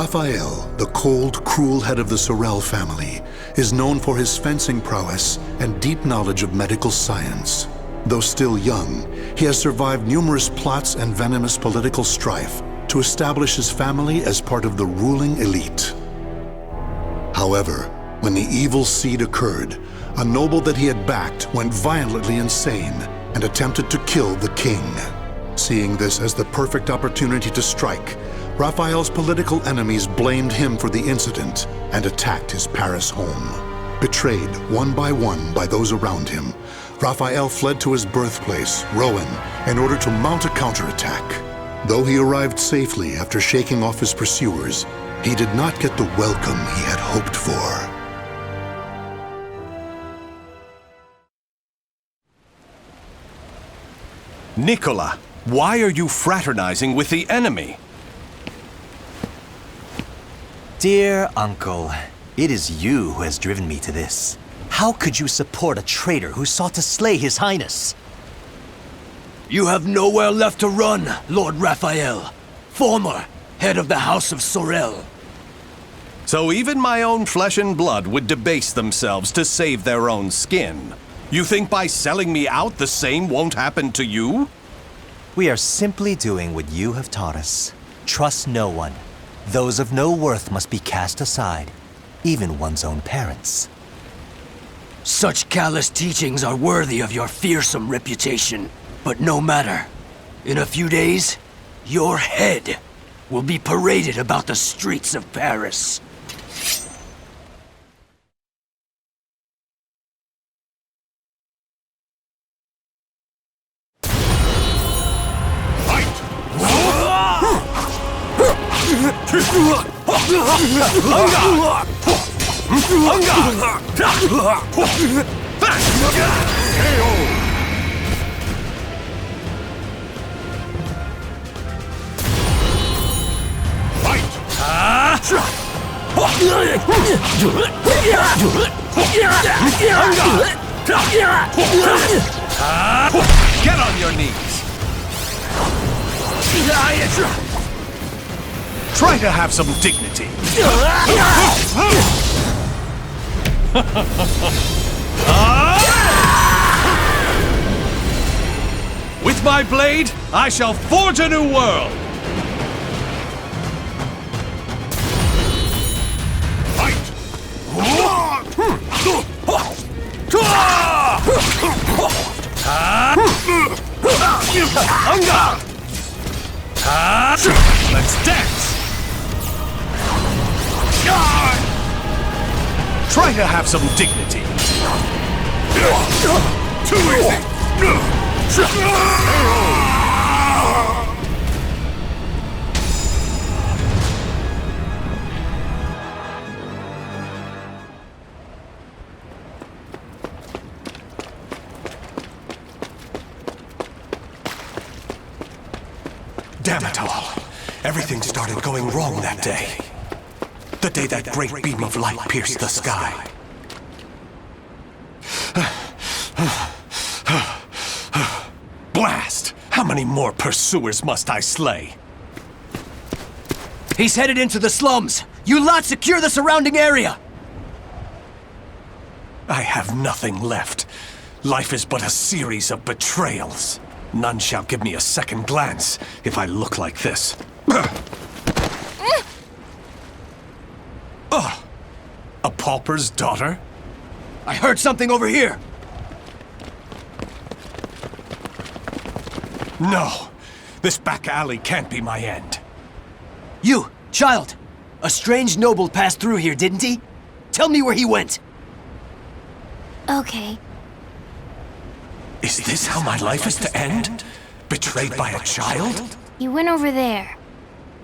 Raphael, the cold, cruel head of the Sorel family, is known for his fencing prowess and deep knowledge of medical science. Though still young, he has survived numerous plots and venomous political strife to establish his family as part of the ruling elite. However, when the evil seed occurred, a noble that he had backed went violently insane and attempted to kill the king. Seeing this as the perfect opportunity to strike, Raphael's political enemies blamed him for the incident and attacked his Paris home. Betrayed one by those around him, Raphael fled to his birthplace, Rouen, in order to mount a counterattack. Though he arrived safely after shaking off his pursuers, he did not get the welcome he had hoped for. Nicola, why are you fraternizing with the enemy? Dear uncle, it is you who has driven me to this. How could you support a traitor who sought to slay His Highness? You have nowhere left to run, Lord Raphael, former head of the House of Sorel. So even my own flesh and blood would debase themselves to save their own skin. You think by selling me out the same won't happen to you? We are simply doing what you have taught us. Trust no one. Those of no worth must be cast aside, even one's own parents. Such callous teachings are worthy of your fearsome reputation. But no matter. In a few days, your head will be paraded about the streets of Paris. Get on your knees! Try to have some dignity. With my blade, I shall forge a new world! Let's dance! Try to have some dignity. Too easy! Damn it all. Everything started going wrong that day. The day that great beam of light pierced the sky. Blast! How many more pursuers must I slay? He's headed into the slums! You lot secure the surrounding area! I have nothing left. Life is but a series of betrayals. None shall give me a second glance if I look like this. A pauper's daughter? I heard something over here! No! This back alley can't be my end. You, child! A strange noble passed through here, didn't he? Tell me where he went! Okay. Is this how my life is to end? Betrayed by a child? He went over there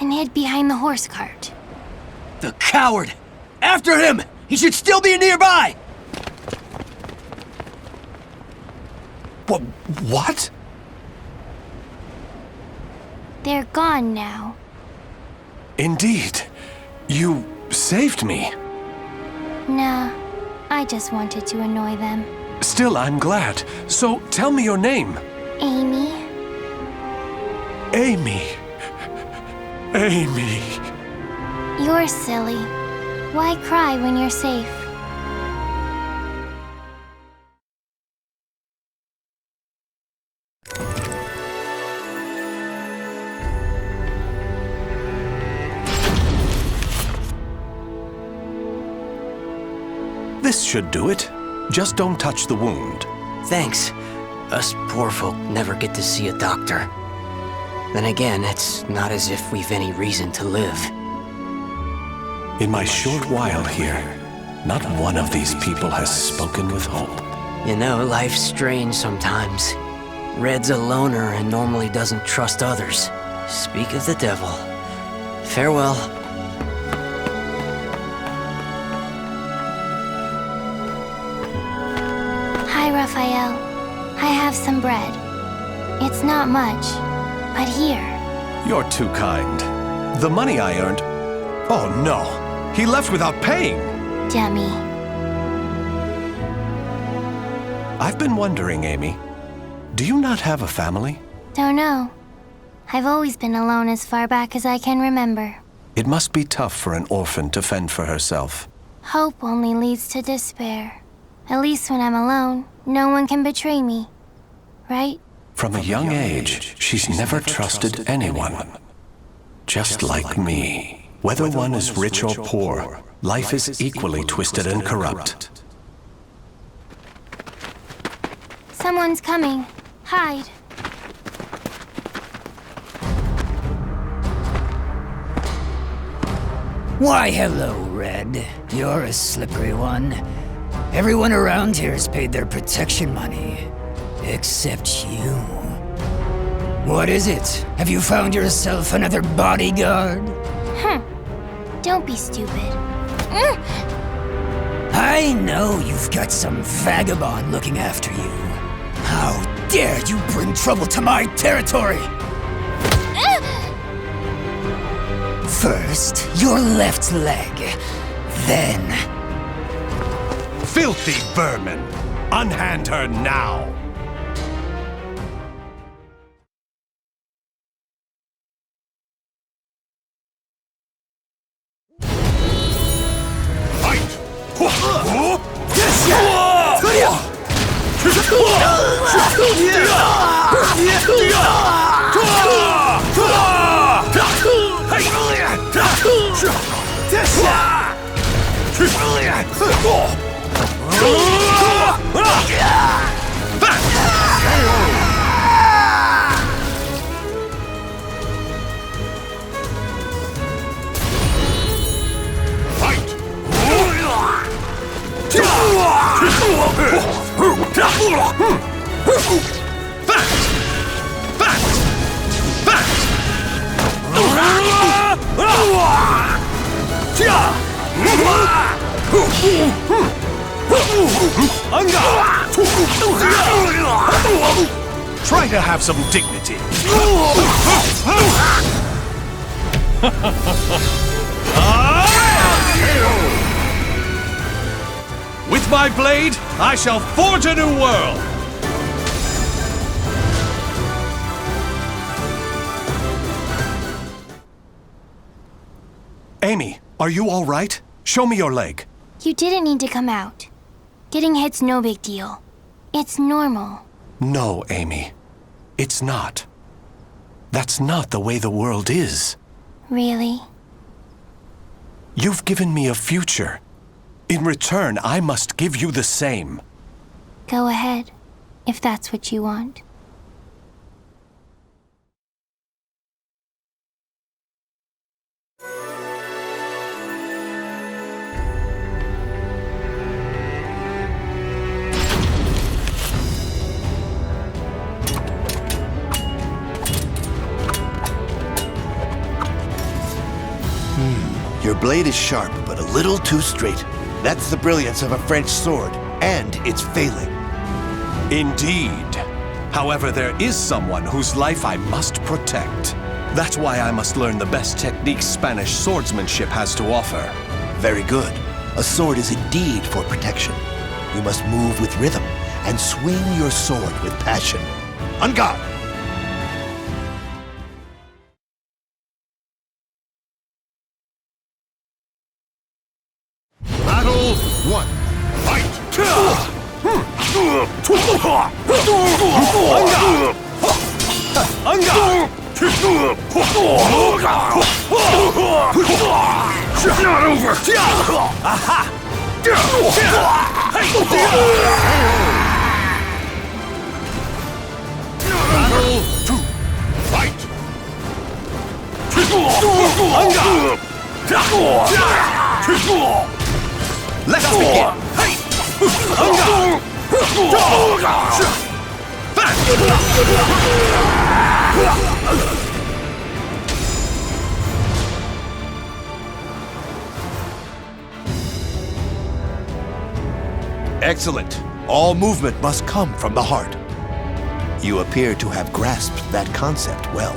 and hid behind the horse cart. The coward! After him! He should still be nearby! What? They're gone now. Indeed. You saved me. Nah, I just wanted to annoy them. Still, I'm glad. So, tell me your name. Amy? Amy. Amy. You're silly. Why cry when you're safe? This should do it. Just don't touch the wound. Thanks. Us poor folk never get to see a doctor. Then again, it's not as if we've any reason to live. In my short while here, not one of these people has spoken with hope. You know, life's strange sometimes. Red's a loner and normally doesn't trust others. Speak of the devil. Farewell. Hi, Raphael. I have some bread. It's not much, but here. You're too kind. The money I earned... Oh no! He left without paying! Dummy. I've been wondering, Amy. Do you not have a family? Don't know. I've always been alone as far back as I can remember. It must be tough for an orphan to fend for herself. Hope only leads to despair. At least when I'm alone, no one can betray me. Right? From a young age, she's never trusted anyone. Just like me. Whether one is rich or poor, life is equally twisted and corrupt. Someone's coming. Hide. Why, hello, Red. You're a slippery one. Everyone around here's paid their protection money. Except you. What is it? Have you found yourself another bodyguard? Don't be stupid. I know you've got some vagabond looking after you. How dare you bring trouble to my territory! First, your left leg. Then... Filthy vermin! Unhand her now! Try to have some dignity. With my blade, I shall forge a new world! Amy, are you all right? Show me your leg. You didn't need to come out. Getting hit's no big deal. It's normal. No, Amy. It's not. That's not the way the world is. Really? You've given me a future. In return, I must give you the same. Go ahead, if that's what you want. Your blade is sharp, but a little too straight. That's the brilliance of a French sword, and it's failing. Indeed. However, there is someone whose life I must protect. That's why I must learn the best techniques Spanish swordsmanship has to offer. Very good. A sword is indeed for protection. You must move with rhythm and swing your sword with passion. On guard! Battle 1. Fight! Not over! Aha! Battle 2. Fight! Let's begin! Excellent. All movement must come from the heart. You appear to have grasped that concept well.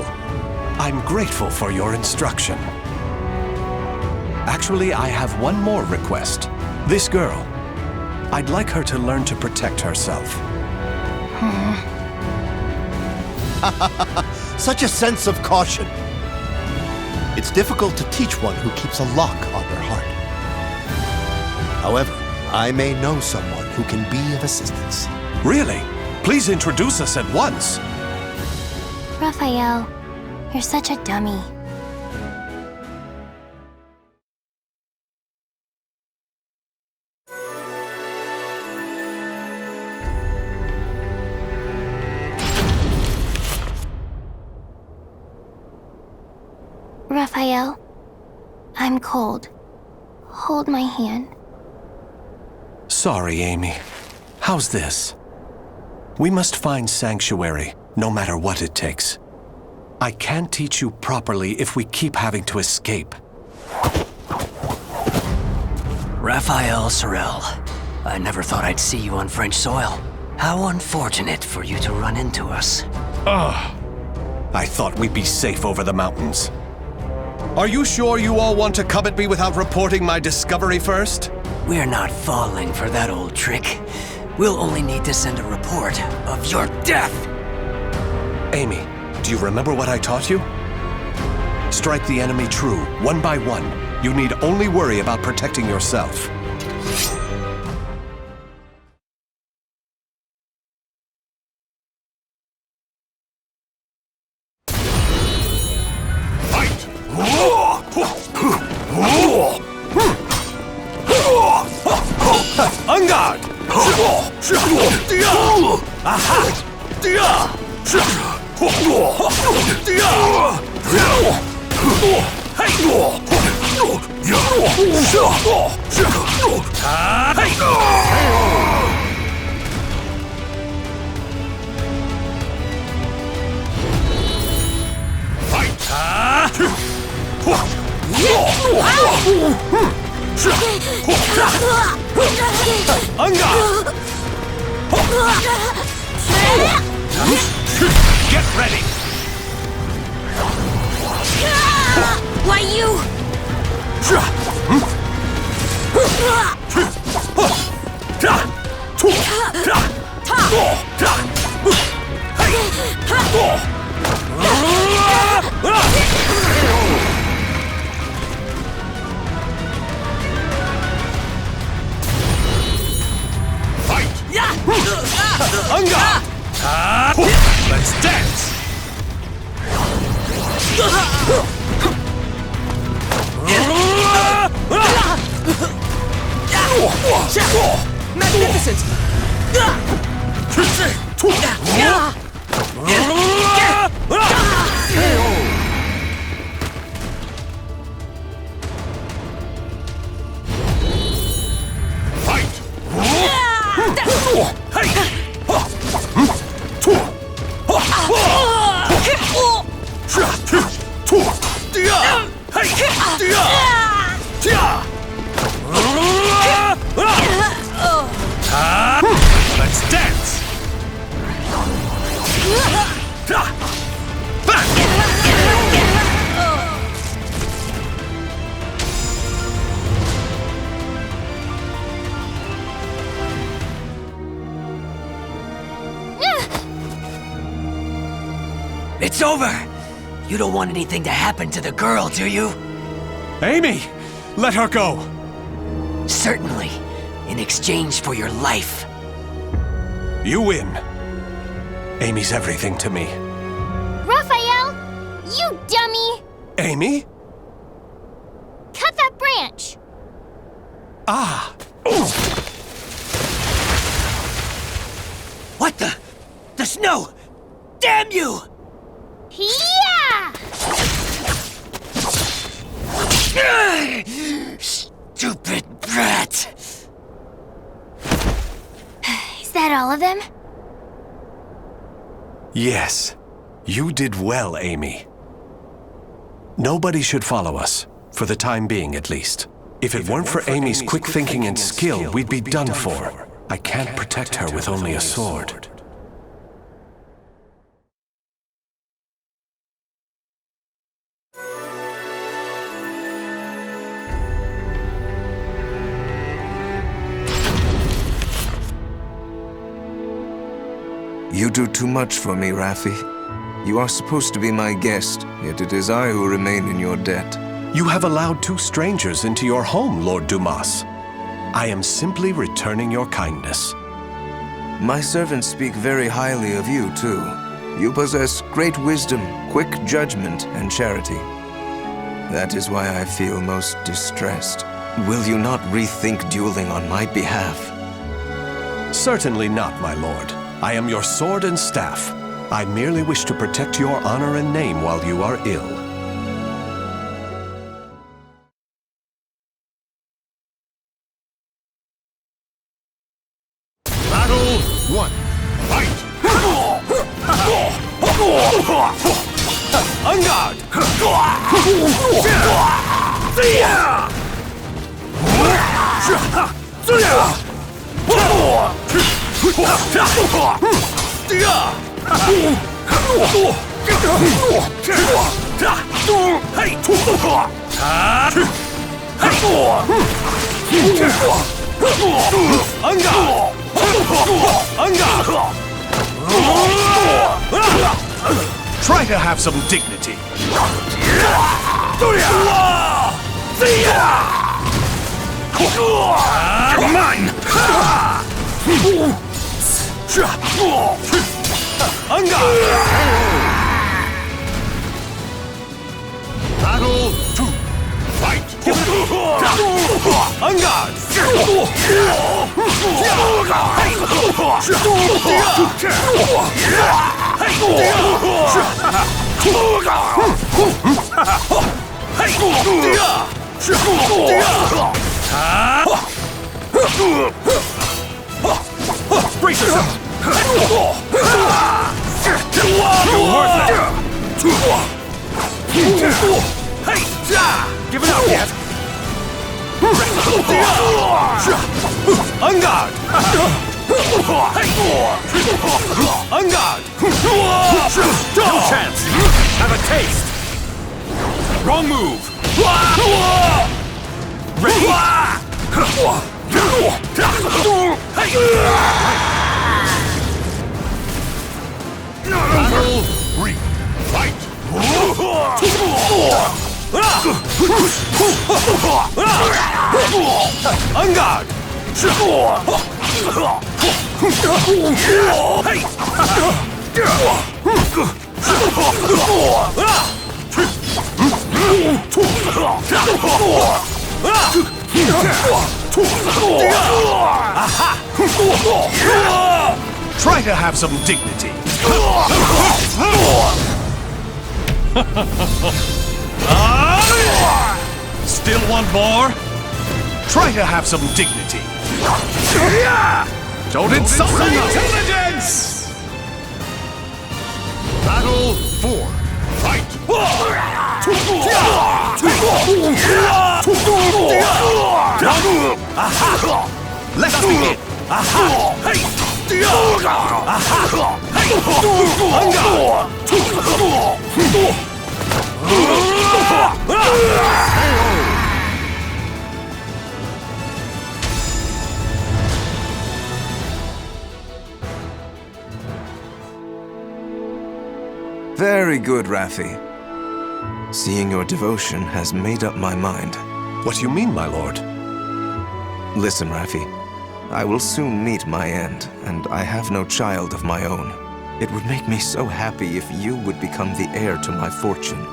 I'm grateful for your instruction. Actually, I have one more request. This girl. I'd like her to learn to protect herself. Such a sense of caution. It's difficult to teach one who keeps a lock on their heart. However, I may know someone who can be of assistance. Really? Please introduce us at once. Raphael, you're such a dummy. Raphael, I'm cold. Hold my hand. Sorry, Amy. How's this? We must find sanctuary, no matter what it takes. I can't teach you properly if we keep having to escape. Raphael Sorel, I never thought I'd see you on French soil. How unfortunate for you to run into us. I thought we'd be safe over the mountains. Are you sure you all want to come at me without reporting my discovery first? We're not falling for that old trick. We'll only need to send a report of your death. Amy, do you remember what I taught you? Strike the enemy true, one by one. You need only worry about protecting yourself. On guard! Aha! Get ready! Why you? Let's dance! Magnificent! Let's dance! It's over! You don't want anything to happen to the girl, do you? Amy! Let her go! Certainly, in exchange for your life. You win. Amy's everything to me. Raphael! You dummy! Amy? Cut that branch! Ah! What the? The snow! Damn you! Yeah! Stupid brat! Is that all of them? Yes. You did well, Amy. Nobody should follow us, for the time being at least. If it weren't for Amy's quick thinking and skill, we'd be done for. I can't protect her with only a sword. You do too much for me, Raffi. You are supposed to be my guest, yet it is I who remain in your debt. You have allowed 2 strangers into your home, Lord Dumas. I am simply returning your kindness. My servants speak very highly of you, too. You possess great wisdom, quick judgment, and charity. That is why I feel most distressed. Will you not rethink dueling on my behalf? Certainly not, my lord. I am your sword and staff. I merely wish to protect your honor and name while you are ill. Battle 1. Fight! On guard! Try to have some dignity. Mine! Battle 2. Fight! On guard! Brace yourself! You're worthless! Give it up yet! On guard! On guard! No chance! Have a taste! Wrong move! Ready? Battle 3. Fight! On guard! Try to have some dignity. Still want more? Try to have some dignity. Don't insult my intelligence! Battle 4. Fight! Let's begin! Very good, Raffi. Seeing your devotion has made up my mind. What do you mean, my lord? Listen, Raffi. I will soon meet my end, and I have no child of my own. It would make me so happy if you would become the heir to my fortune.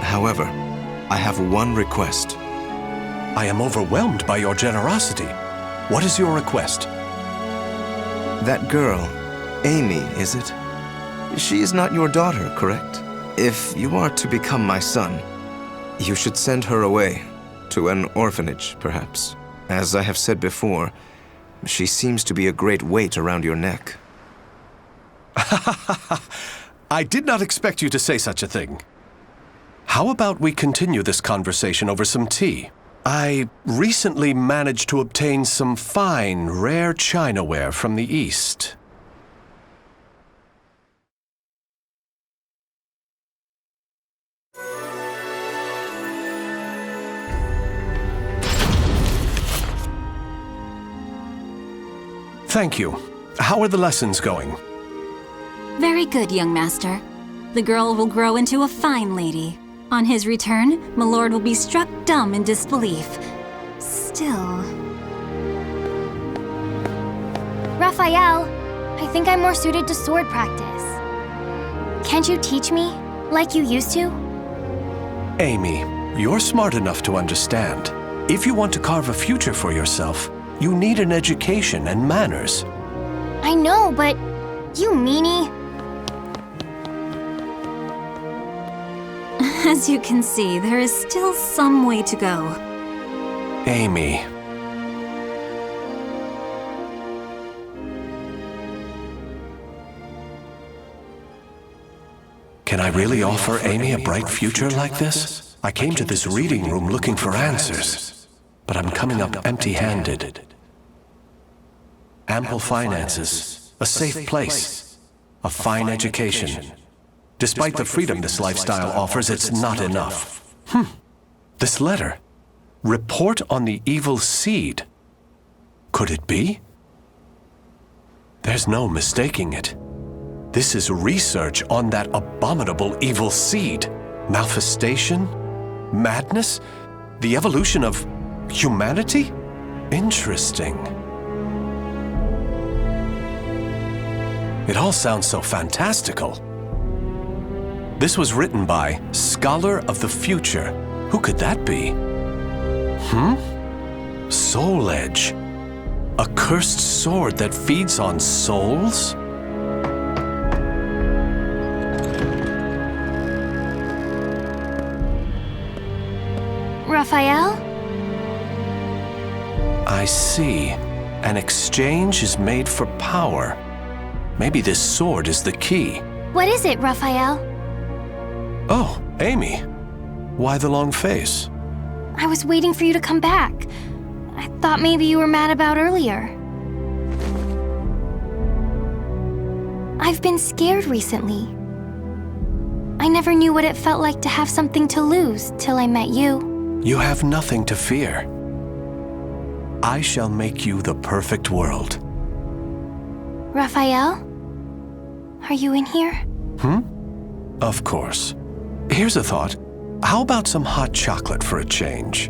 However, I have one request. I am overwhelmed by your generosity. What is your request? That girl, Amy, is it? She is not your daughter, correct? If you are to become my son, you should send her away, to an orphanage, perhaps. As I have said before, she seems to be a great weight around your neck. I did not expect you to say such a thing. How about we continue this conversation over some tea? I recently managed to obtain some fine, rare chinaware from the East. Thank you. How are the lessons going? Very good, young master. The girl will grow into a fine lady. On his return, my lord will be struck dumb in disbelief. Still... Raphael, I think I'm more suited to sword practice. Can't you teach me, like you used to? Amy, you're smart enough to understand. If you want to carve a future for yourself, you need an education and manners. I know, but you meanie. As you can see, there is still some way to go. Amy. Can I really offer Amy a bright future like this? I came to this reading room looking for answers, but I'm coming up empty-handed. Ample finances, a safe place, a fine education. Despite the freedom this lifestyle offers, it's not enough. This letter. Report on the evil seed. Could it be? There's no mistaking it. This is research on that abominable evil seed. Malfestation? Madness? The evolution of humanity? Interesting. It all sounds so fantastical. This was written by Scholar of the Future. Who could that be? Soul Edge. A cursed sword that feeds on souls? Raphael? I see. An exchange is made for power. Maybe this sword is the key. What is it, Raphael? Oh, Amy. Why the long face? I was waiting for you to come back. I thought maybe you were mad about earlier. I've been scared recently. I never knew what it felt like to have something to lose till I met you. You have nothing to fear. I shall make you the perfect world. Raphael? Are you in here? Of course. Here's a thought. How about some hot chocolate for a change?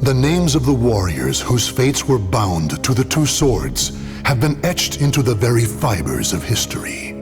The names of the warriors whose fates were bound to the two swords have been etched into the very fibers of history.